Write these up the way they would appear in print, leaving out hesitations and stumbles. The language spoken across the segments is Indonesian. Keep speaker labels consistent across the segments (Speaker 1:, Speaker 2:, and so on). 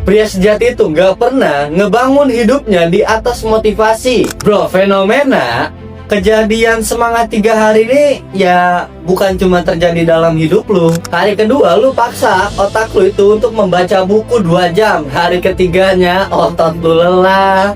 Speaker 1: Pria sejati itu nggak pernah ngebangun hidupnya di atas motivasi. Bro, fenomena kejadian semangat 3 hari ini ya bukan cuma terjadi dalam hidup lu. Hari kedua lu paksa otak lu itu untuk membaca buku 2 jam. Hari ketiganya otot lu lelah,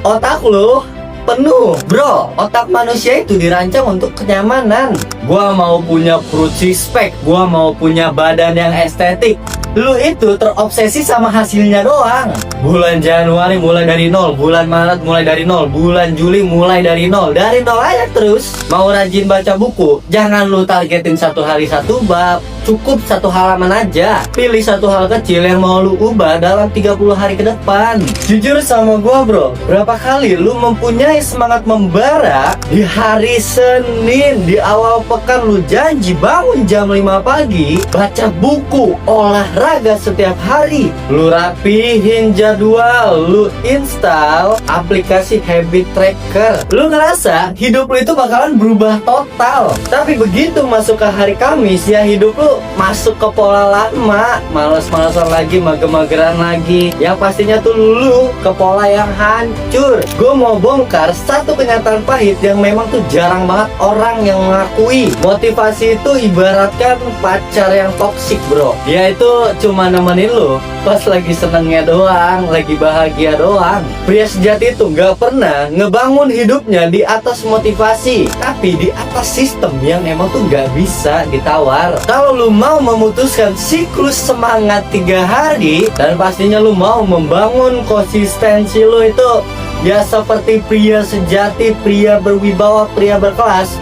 Speaker 1: otak lu penuh. Bro, otak manusia itu dirancang untuk kenyamanan. Gua mau punya perut six pack, gua mau punya badan yang estetik. Lu itu terobsesi sama hasilnya doang. Bulan Januari mulai dari nol, bulan Maret mulai dari nol, bulan Juli mulai dari nol. Dari nol aja terus. Mau rajin baca buku, jangan lu targetin 1 hari 1 bab. Cukup 1 halaman aja. Pilih 1 hal kecil yang mau lu ubah dalam 30 hari ke depan. Jujur sama gua bro, berapa kali lu mempunyai semangat membara di hari Senin, di awal pekan lu janji bangun jam 5 pagi, baca buku, olahraga setiap hari. Lu rapihin jadwal, lu install aplikasi habit tracker. Lu ngerasa hidup lu itu bakalan berubah total. Tapi begitu masuk ke hari Kamis, ya hidup lu masuk ke pola lama, males-malesan lagi, mager-mageran lagi. Yang pastinya tuh lu ke pola yang hancur. Gue mau bongkar satu kenyataan pahit yang memang tuh jarang banget orang yang mengakui. Motivasi itu ibaratkan pacar yang toksik bro. Dia itu cuma nemenin lu pas lagi senengnya doang, lagi bahagia doang. Pria sejati itu gak pernah ngebangun hidupnya di atas motivasi, tapi di atas sistem yang emang tuh gak bisa ditawar. Kalau lu mau memutuskan siklus semangat 3 hari, dan pastinya lu mau membangun konsistensi lu itu ya seperti pria sejati, pria berwibawa, pria berkelas,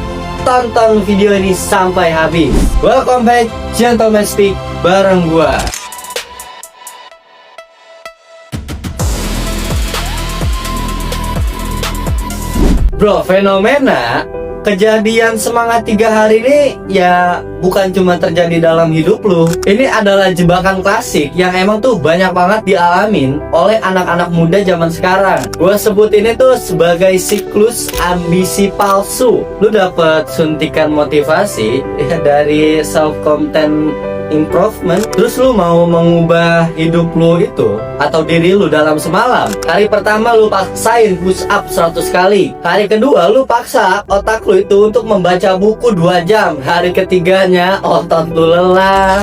Speaker 1: tonton video ini sampai habis. Welcome back Gentleman Speak bareng gua. Bro, fenomena kejadian semangat 3 hari ini ya bukan cuma terjadi dalam hidup lu. Ini adalah jebakan klasik yang emang tuh banyak banget dialamin oleh anak-anak muda zaman sekarang. Gue sebut ini tuh sebagai siklus ambisi palsu. Lu dapet suntikan motivasi ya, dari self-content improvement, terus lu mau mengubah hidup lu itu atau diri lu dalam semalam. Hari pertama lu paksain push up 100 kali. Hari kedua lu paksa otak lu itu untuk membaca buku 2 jam. Hari ketiganya otot lu lelah,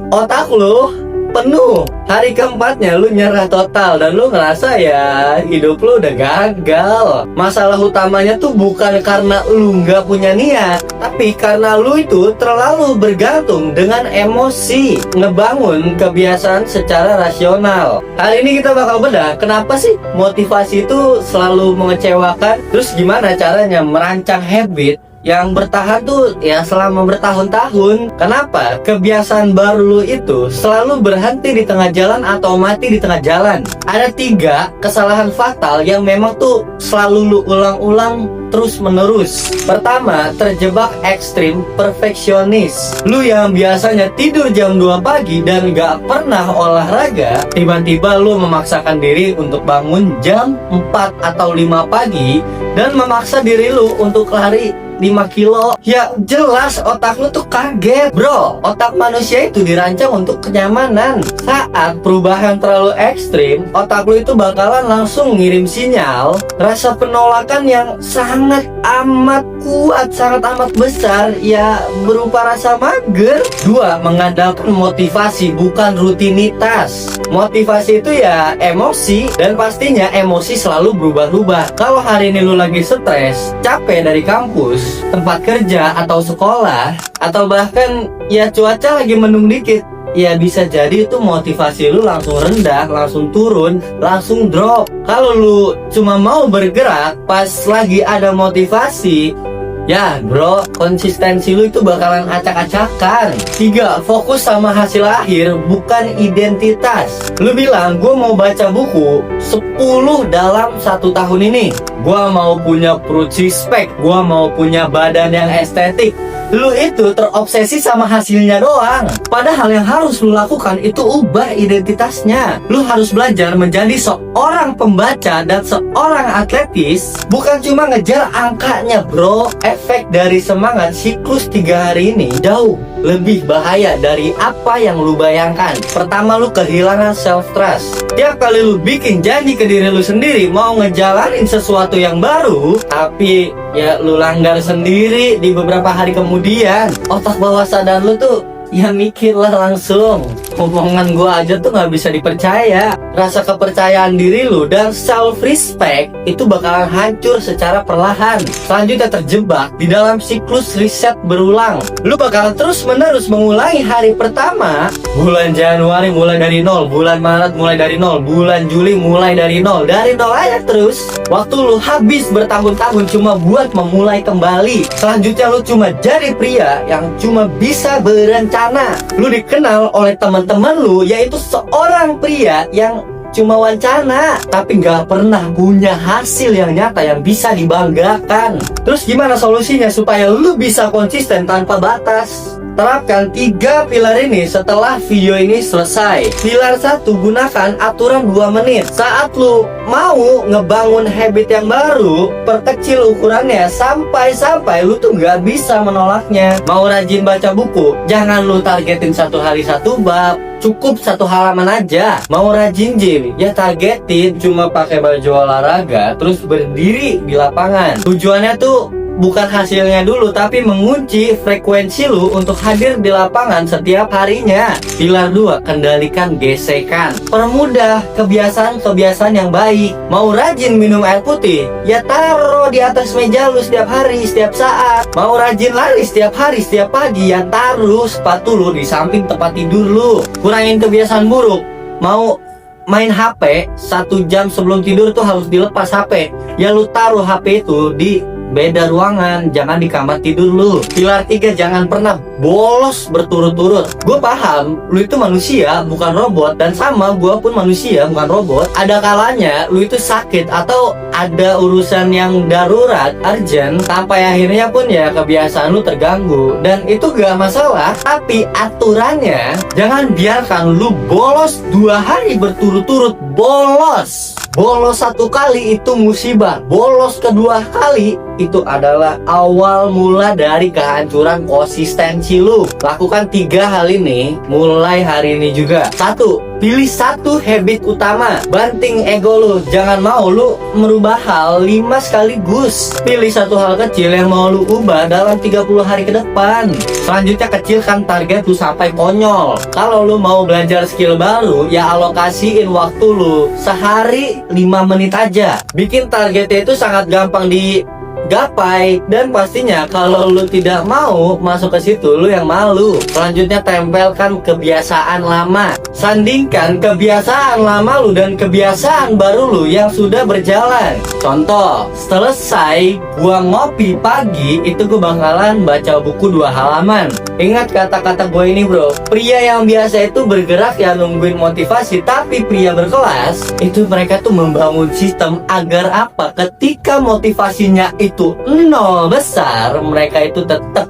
Speaker 1: otak lu penuh. Hari keempatnya lu nyerah total dan lu ngerasa ya hidup lu udah gagal. Masalah utamanya tuh bukan karena lu nggak punya niat, tapi karena lu itu terlalu bergantung dengan emosi, ngebangun kebiasaan secara rasional. Hari ini kita bakal bedah kenapa sih motivasi itu selalu mengecewakan, terus gimana caranya merancang habit yang bertahan tuh ya selama bertahun-tahun. Kenapa kebiasaan baru lu itu selalu berhenti di tengah jalan atau mati di tengah jalan? Ada 3 kesalahan fatal yang memang tuh selalu lu ulang-ulang terus menerus. Pertama, terjebak ekstrim perfeksionis. Lu yang biasanya tidur jam 2 pagi dan gak pernah olahraga, tiba-tiba lu memaksakan diri untuk bangun jam 4 atau 5 pagi dan memaksa diri lu untuk lari 5 kilo. Ya jelas otak lu tuh kaget bro. Otak manusia itu dirancang untuk kenyamanan. Saat perubahan terlalu ekstrim, otak lu itu bakalan langsung ngirim sinyal rasa penolakan yang sangat amat kuat, sangat amat besar, ya berupa rasa mager. 2, mengandalkan motivasi bukan rutinitas. Motivasi itu ya emosi, dan pastinya emosi selalu berubah-ubah. Kalau hari ini lu lagi stres, capek dari kampus, tempat kerja atau sekolah, atau bahkan ya cuaca lagi mendung dikit, ya bisa jadi itu motivasi lu langsung rendah, langsung turun, langsung drop. Kalau lu cuma mau bergerak pas lagi ada motivasi, ya bro, konsistensi lu itu bakalan acak-acakan. 3, fokus sama hasil akhir bukan identitas. Lu bilang gue mau baca buku 10 dalam 1 tahun ini, gue mau punya perut six pack, gue mau punya badan yang estetik. Lu itu terobsesi sama hasilnya doang. Padahal yang harus lu lakukan itu ubah identitasnya. Lu harus belajar menjadi seorang pembaca dan seorang atletis, bukan cuma ngejar angkanya bro. Efek dari semangat siklus 3 hari ini jauh lebih bahaya dari apa yang lu bayangkan. Pertama, lu kehilangan self trust. Tiap kali lu bikin janji ke diri lu sendiri mau ngejalanin sesuatu yang baru, tapi ya lu langgar sendiri di beberapa hari kemudian, otak bawah sadar lu tuh ya mikirlah langsung. Omongan gua aja tuh nggak bisa dipercaya. Rasa kepercayaan diri lu dan self respect itu bakalan hancur secara perlahan. Selanjutnya terjebak di dalam siklus riset berulang. Lu bakalan terus menerus mengulangi hari pertama. Bulan Januari mulai dari nol, bulan Maret mulai dari nol, bulan Juli mulai dari nol aja terus. Waktu lu habis bertahun-tahun cuma buat memulai kembali. Selanjutnya lu cuma jadi pria yang cuma bisa berencana. Lu dikenal oleh teman-teman lu yaitu seorang pria yang cuma wacana tapi nggak pernah punya hasil yang nyata yang bisa dibanggakan. Terus gimana solusinya supaya lu bisa konsisten tanpa batas? Terapkan 3 pilar ini setelah video ini selesai. Pilar 1, gunakan aturan 2 menit. Saat lu mau ngebangun habit yang baru, perkecil ukurannya sampai lu tuh nggak bisa menolaknya. Mau rajin baca buku, jangan lu targetin 1 hari 1 bab, cukup 1 halaman aja. Mau rajin gym, ya targetin cuma pakai baju olahraga terus berdiri di lapangan. Tujuannya tuh bukan hasilnya dulu, tapi mengunci frekuensi lu untuk hadir di lapangan setiap harinya. Pilar 2, kendalikan gesekan. Permudah kebiasaan-kebiasaan yang baik. Mau rajin minum air putih, ya taruh di atas meja lu setiap hari, setiap saat. Mau rajin lari setiap hari, setiap pagi, ya taruh sepatu lu di samping tempat tidur lu. Kurangin kebiasaan buruk. Mau main HP 1 jam sebelum tidur tuh harus dilepas HP. Ya lu taruh HP itu di beda ruangan, jangan di kamar tidur lu. Pilar 3, jangan pernah bolos berturut-turut. Gue paham, lu itu manusia bukan robot, dan sama gue pun manusia bukan robot. Ada kalanya lu itu sakit atau ada urusan yang darurat, urgent, sampai akhirnya pun ya kebiasaan lu terganggu, dan itu gak masalah. Tapi aturannya, jangan biarkan lu bolos 2 hari berturut-turut. Bolos 1 kali itu musibah. Bolos kedua kali itu adalah awal mula dari kehancuran konsistensi lu. Lakukan 3 hal ini mulai hari ini juga. 1. Pilih 1 habit utama. Banting ego lu. Jangan mau lu merubah hal 5 sekaligus. Pilih 1 hal kecil yang mau lu ubah dalam 30 hari ke depan. Selanjutnya kecilkan target lu sampai konyol. Kalau lu mau belajar skill baru, ya alokasiin waktu lu sehari 5 menit aja. Bikin targetnya itu sangat gampang digapai, dan pastinya kalau lu tidak mau masuk ke situ, lu yang malu. Selanjutnya tempelkan kebiasaan lama. Sandingkan kebiasaan lama lu dan kebiasaan baru lu yang sudah berjalan. Contoh, selesai gua ngopi pagi, itu gua bakalan baca buku 2 halaman. Ingat kata-kata gue ini bro, pria yang biasa itu bergerak ya nungguin motivasi, tapi pria berkelas itu mereka tuh membangun sistem agar apa? Ketika motivasinya itu 0 besar, mereka itu tetap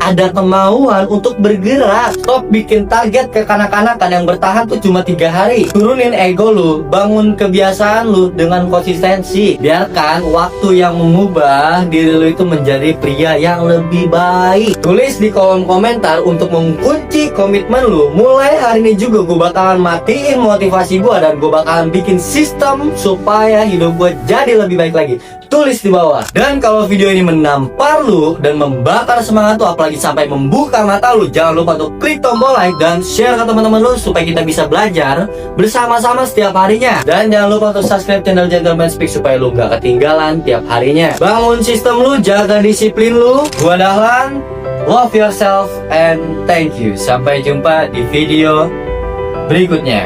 Speaker 1: ada kemauan untuk bergerak. Stop bikin target kekanak-kanakan yang bertahan tuh cuma 3 hari. Turunin ego lu, bangun kebiasaan lu dengan konsistensi. Biarkan waktu yang mengubah diri lu itu menjadi pria yang lebih baik. Tulis di kolom komentar untuk mengunci komitmen lu. Mulai hari ini juga gue bakalan matiin motivasi gue, dan gue bakalan bikin sistem supaya hidup gue jadi lebih baik lagi. Tulis di bawah. Dan kalau video ini menampar lu dan membakar semangat lu, apalagi sampai membuka mata lu, jangan lupa untuk klik tombol like dan share ke teman-teman lu supaya kita bisa belajar bersama-sama setiap harinya. Dan jangan lupa untuk subscribe channel Gentleman Speak supaya lu gak ketinggalan tiap harinya. Bangun sistem lu, jaga disiplin lu. Gua Dahlan, love yourself and thank you. Sampai jumpa di video berikutnya.